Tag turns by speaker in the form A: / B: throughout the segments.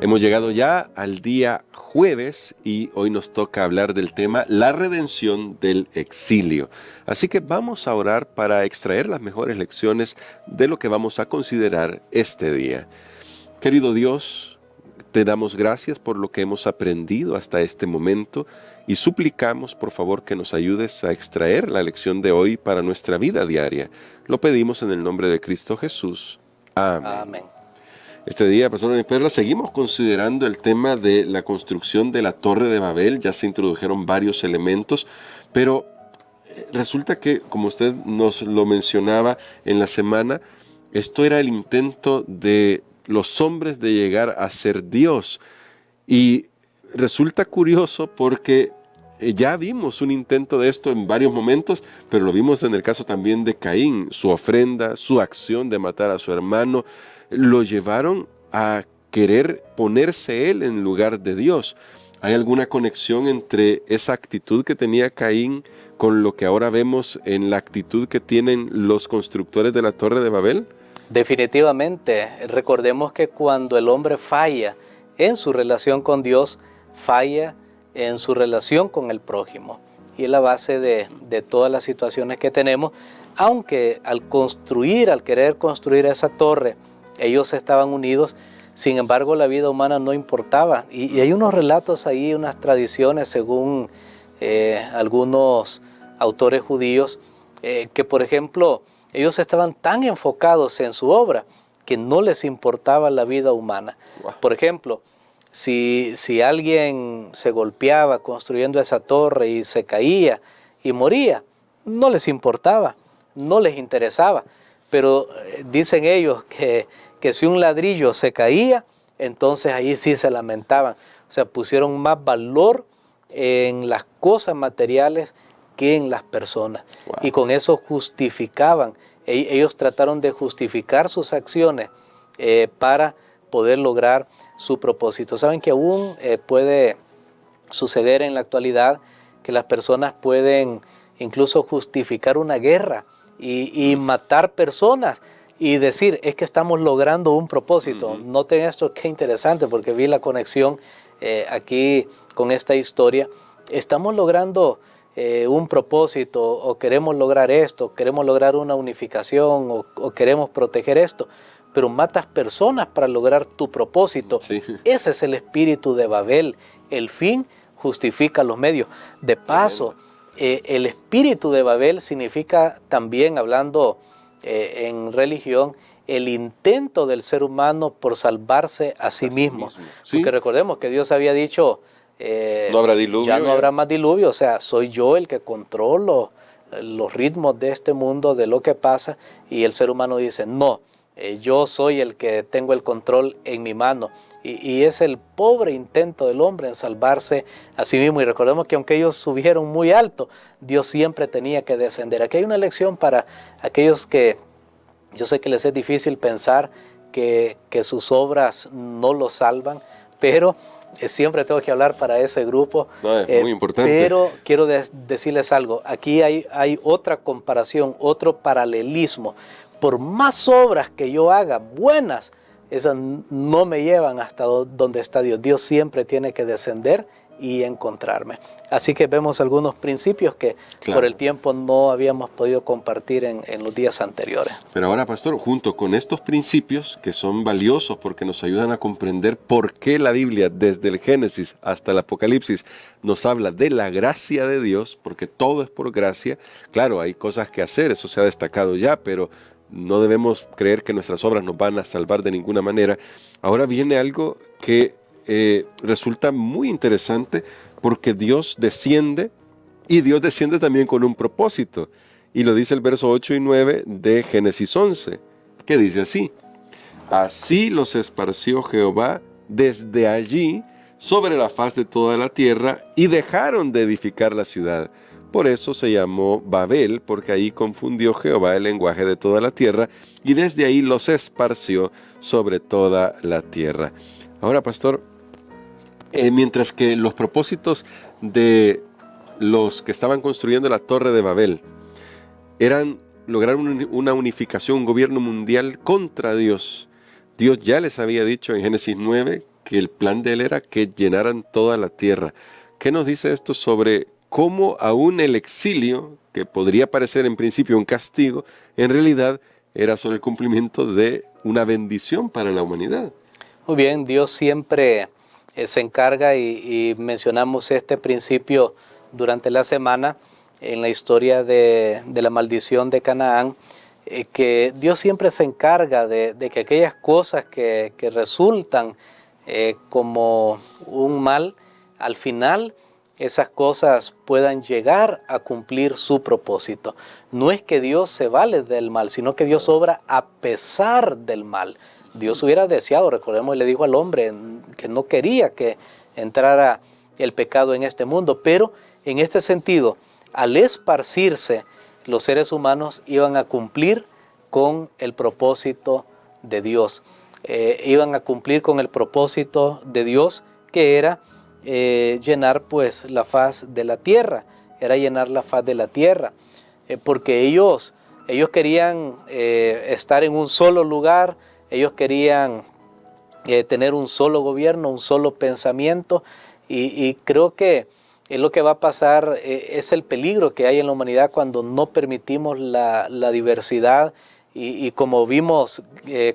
A: Hemos llegado ya al día jueves y hoy nos toca hablar del tema la redención del exilio. Así que vamos a orar para extraer las mejores lecciones de lo que vamos a considerar este día. Querido Dios, te damos gracias por lo que hemos aprendido hasta este momento y suplicamos por favor que nos ayudes a extraer la lección de hoy para nuestra vida diaria. Lo pedimos en el nombre de Cristo Jesús. Amén.
B: Amén.
A: Este día, Pastor Daniel Perla, seguimos considerando el tema de la construcción de la Torre de Babel. Ya se introdujeron varios elementos, pero resulta que, como usted nos lo mencionaba en la semana, esto era el intento de los hombres de llegar a ser Dios. Y resulta curioso porque ya vimos un intento de esto en varios momentos, pero lo vimos en el caso también de Caín. Su ofrenda, su acción de matar a su hermano, lo llevaron a querer ponerse él en lugar de Dios. ¿Hay alguna conexión entre esa actitud que tenía Caín con lo que ahora vemos en la actitud que tienen los constructores de la Torre de Babel?
B: Definitivamente. Recordemos que cuando el hombre falla en su relación con Dios, falla en su relación con el prójimo. Y es la base de todas las situaciones que tenemos, aunque al querer construir esa torre, ellos estaban unidos. Sin embargo, la vida humana no importaba. Y hay unos relatos ahí, unas tradiciones, según algunos autores judíos, que por ejemplo, ellos estaban tan enfocados en su obra que no les importaba la vida humana. Wow. Por ejemplo, si alguien se golpeaba construyendo esa torre y se caía y moría, no les importaba, no les interesaba. Pero dicen ellos que si un ladrillo se caía, entonces ahí sí se lamentaban. O sea, pusieron más valor en las cosas materiales que en las personas. Wow. Y con eso justificaban. Ellos trataron de justificar sus acciones para poder lograr su propósito. Saben que aún puede suceder en la actualidad que las personas pueden incluso justificar una guerra y matar personas y decir, es que estamos logrando un propósito. Noten esto, qué interesante, porque vi la conexión aquí con esta historia. Estamos logrando un propósito, o queremos lograr esto, queremos lograr una unificación, o queremos proteger esto, pero matas personas para lograr tu propósito. Sí. Ese es el espíritu de Babel. El fin justifica los medios. De paso, el espíritu de Babel significa también, hablando en religión, el intento del ser humano por salvarse a sí mismo. Sí. Porque recordemos que Dios había dicho,
A: no habrá diluvio,
B: ya no habrá más diluvio, o sea, soy yo el que controlo los ritmos de este mundo, de lo que pasa, y el ser humano dice, no, yo soy el que tengo el control en mi mano. Y es el pobre intento del hombre en salvarse a sí mismo. Y recordemos que aunque ellos subieron muy alto, Dios siempre tenía que descender. Aquí hay una lección para aquellos que, yo sé que les es difícil pensar que sus obras no los salvan, pero siempre tengo que hablar para ese grupo.
A: No, es muy importante.
B: Pero quiero decirles algo. Aquí hay otra comparación, otro paralelismo. Por más obras que yo haga, buenas, esas no me llevan hasta donde está Dios. Dios siempre tiene que descender y encontrarme. Así que vemos algunos principios que por el tiempo no habíamos podido compartir en los días anteriores.
A: Pero ahora, pastor, junto con estos principios que son valiosos porque nos ayudan a comprender por qué la Biblia, desde el Génesis hasta el Apocalipsis, nos habla de la gracia de Dios, porque todo es por gracia. Claro, hay cosas que hacer, eso se ha destacado ya, pero no debemos creer que nuestras obras nos van a salvar de ninguna manera. Ahora viene algo que resulta muy interesante, porque Dios desciende, y Dios desciende también con un propósito. Y lo dice el verso 8 y 9 de Génesis 11, que dice así: así los esparció Jehová desde allí sobre la faz de toda la tierra, y dejaron de edificar la ciudad. Por eso se llamó Babel, porque ahí confundió Jehová el lenguaje de toda la tierra, y desde ahí los esparció sobre toda la tierra. Ahora, pastor, mientras que los propósitos de los que estaban construyendo la Torre de Babel eran lograr una unificación, un gobierno mundial contra Dios, Dios ya les había dicho en Génesis 9 que el plan de él era que llenaran toda la tierra. ¿Qué nos dice esto sobre cómo aún el exilio, que podría parecer en principio un castigo, en realidad era solo el cumplimiento de una bendición para la humanidad?
B: Muy bien, Dios siempre se encarga y mencionamos este principio durante la semana en la historia de la maldición de Canaán, que Dios siempre se encarga de que aquellas cosas que resultan como un mal, al final esas cosas puedan llegar a cumplir su propósito. No es que Dios se vale del mal, sino que Dios obra a pesar del mal. Dios hubiera deseado, recordemos, le dijo al hombre que no quería que entrara el pecado en este mundo, pero en este sentido, al esparcirse, los seres humanos iban a cumplir con el propósito de Dios. Iban a cumplir con el propósito de Dios, que era llenar pues la faz de la tierra, porque ellos querían estar en un solo lugar. Ellos querían tener un solo gobierno, un solo pensamiento, y creo que lo que va a pasar es el peligro que hay en la humanidad cuando no permitimos la diversidad, y como vimos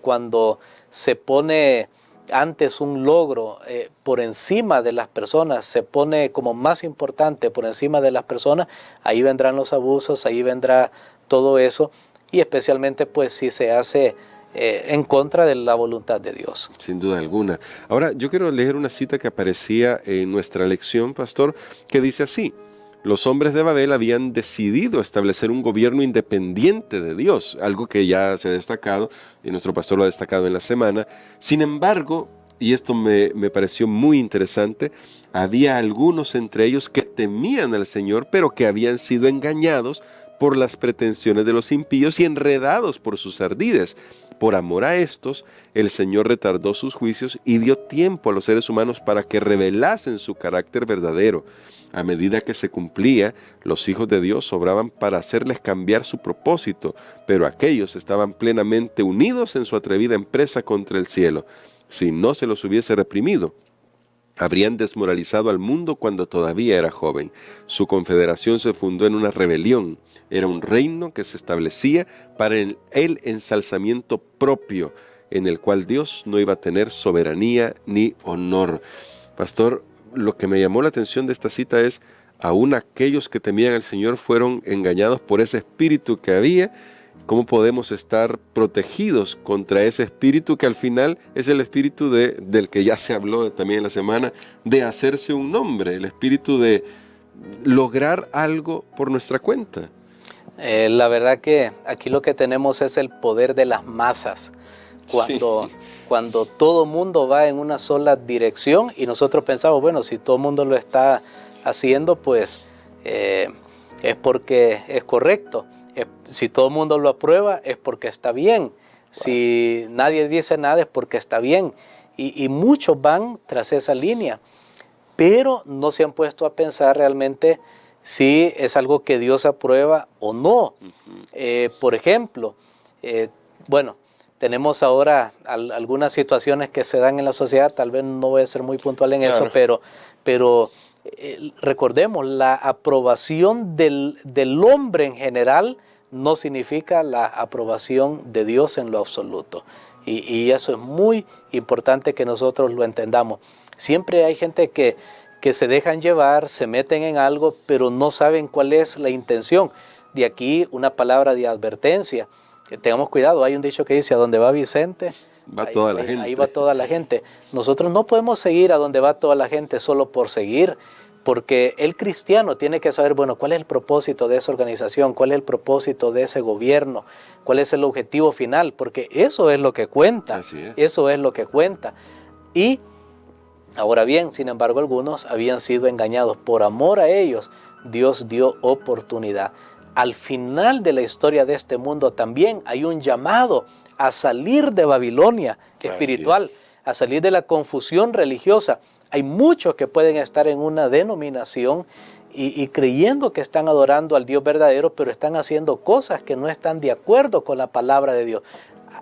B: cuando se pone antes un logro por encima de las personas, se pone como más importante por encima de las personas, ahí vendrán los abusos, ahí vendrá todo eso, y especialmente pues si se hace en contra de la voluntad de Dios.
A: Sin duda alguna. Ahora, yo quiero leer una cita que aparecía en nuestra lección, pastor, que dice así: los hombres de Babel habían decidido establecer un gobierno independiente de Dios, algo que ya se ha destacado, y nuestro pastor lo ha destacado en la semana. Sin embargo, y esto me pareció muy interesante, había algunos entre ellos que temían al Señor, pero que habían sido engañados por las pretensiones de los impíos y enredados por sus ardides. Por amor a estos, el Señor retardó sus juicios y dio tiempo a los seres humanos para que revelasen su carácter verdadero. A medida que se cumplía, los hijos de Dios obraban para hacerles cambiar su propósito, pero aquellos estaban plenamente unidos en su atrevida empresa contra el cielo. Si no se los hubiese reprimido, habrían desmoralizado al mundo cuando todavía era joven. Su confederación se fundó en una rebelión. Era un reino que se establecía para el ensalzamiento propio, en el cual Dios no iba a tener soberanía ni honor. Pastor, lo que me llamó la atención de esta cita es: aún aquellos que temían al Señor fueron engañados por ese espíritu que había. ¿Cómo podemos estar protegidos contra ese espíritu que al final es el espíritu del que ya se habló también en la semana, de hacerse un nombre, el espíritu de lograr algo por nuestra cuenta?
B: La verdad que aquí lo que tenemos es el poder de las masas. Cuando todo mundo va en una sola dirección y nosotros pensamos, bueno, si todo el mundo lo está haciendo, pues es porque es correcto. Si todo el mundo lo aprueba, es porque está bien. Si nadie dice nada, es porque está bien. Y muchos van tras esa línea, pero no se han puesto a pensar realmente si es algo que Dios aprueba o no. Por ejemplo, tenemos ahora algunas situaciones que se dan en la sociedad, tal vez no voy a ser muy puntual en eso, pero recordemos, la aprobación del hombre en general no significa la aprobación de Dios en lo absoluto. Y eso es muy importante que nosotros lo entendamos. Siempre hay gente que se dejan llevar, se meten en algo, pero no saben cuál es la intención. De aquí una palabra de advertencia. Tengamos cuidado, hay un dicho que dice: a donde va Vicente,
A: va toda la gente.
B: Ahí va toda la gente. Nosotros no podemos seguir a donde va toda la gente solo por seguir, porque el cristiano tiene que saber, bueno, cuál es el propósito de esa organización, cuál es el propósito de ese gobierno, cuál es el objetivo final, porque eso es lo que cuenta.
A: Así es.
B: Eso es lo que cuenta. Y ahora bien, sin embargo, algunos habían sido engañados. Por amor a ellos, Dios dio oportunidad. Al final de la historia de este mundo también hay un llamado a salir de Babilonia espiritual, a salir de la confusión religiosa. Hay muchos que pueden estar en una denominación y creyendo que están adorando al Dios verdadero, pero están haciendo cosas que no están de acuerdo con la palabra de Dios.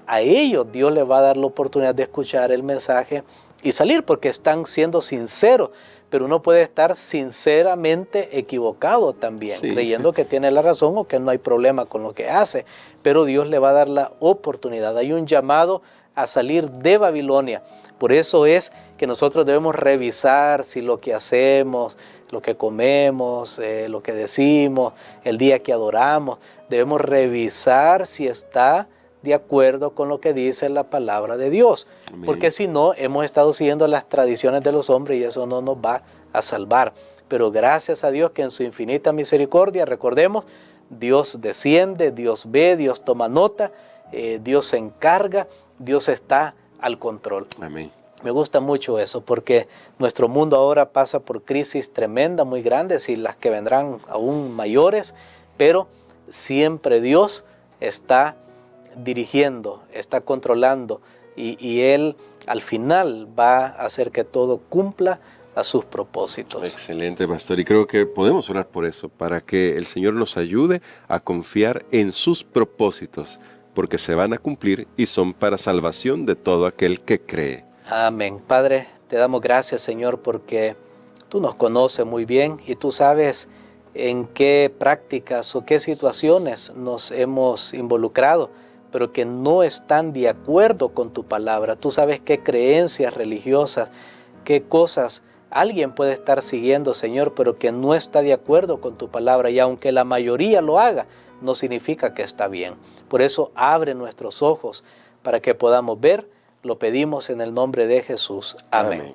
B: A ellos Dios les va a dar la oportunidad de escuchar el mensaje y salir porque están siendo sinceros. Pero uno puede estar sinceramente equivocado también,
A: Sí.
B: creyendo que tiene la razón o que no hay problema con lo que hace. Pero Dios le va a dar la oportunidad. Hay un llamado a salir de Babilonia. Por eso es que nosotros debemos revisar si lo que hacemos, lo que comemos, lo que decimos, el día que adoramos, debemos revisar si está de acuerdo con lo que dice la palabra de Dios.
A: Amén.
B: Porque si no, hemos estado siguiendo las tradiciones de los hombres y eso no nos va a salvar. Pero gracias a Dios que en su infinita misericordia, recordemos, Dios desciende, Dios ve, Dios toma nota, Dios se encarga, Dios está al control.
A: Amén.
B: Me gusta mucho eso porque nuestro mundo ahora pasa por crisis tremendas, muy grandes y las que vendrán aún mayores, pero siempre Dios está dirigiendo, está controlando y Él al final va a hacer que todo cumpla a sus propósitos.
A: Excelente, pastor. Y creo que podemos orar por eso, para que el Señor nos ayude a confiar en sus propósitos, porque se van a cumplir y son para salvación de todo aquel que cree.
B: Amén. Padre, te damos gracias, Señor, porque tú nos conoces muy bien y tú sabes en qué prácticas o qué situaciones nos hemos involucrado, pero que no están de acuerdo con tu palabra. Tú sabes qué creencias religiosas, qué cosas alguien puede estar siguiendo, Señor, pero que no está de acuerdo con tu palabra. Y aunque la mayoría lo haga, no significa que está bien. Por eso abre nuestros ojos para que podamos ver. Lo pedimos en el nombre de Jesús. Amén.
A: Amén.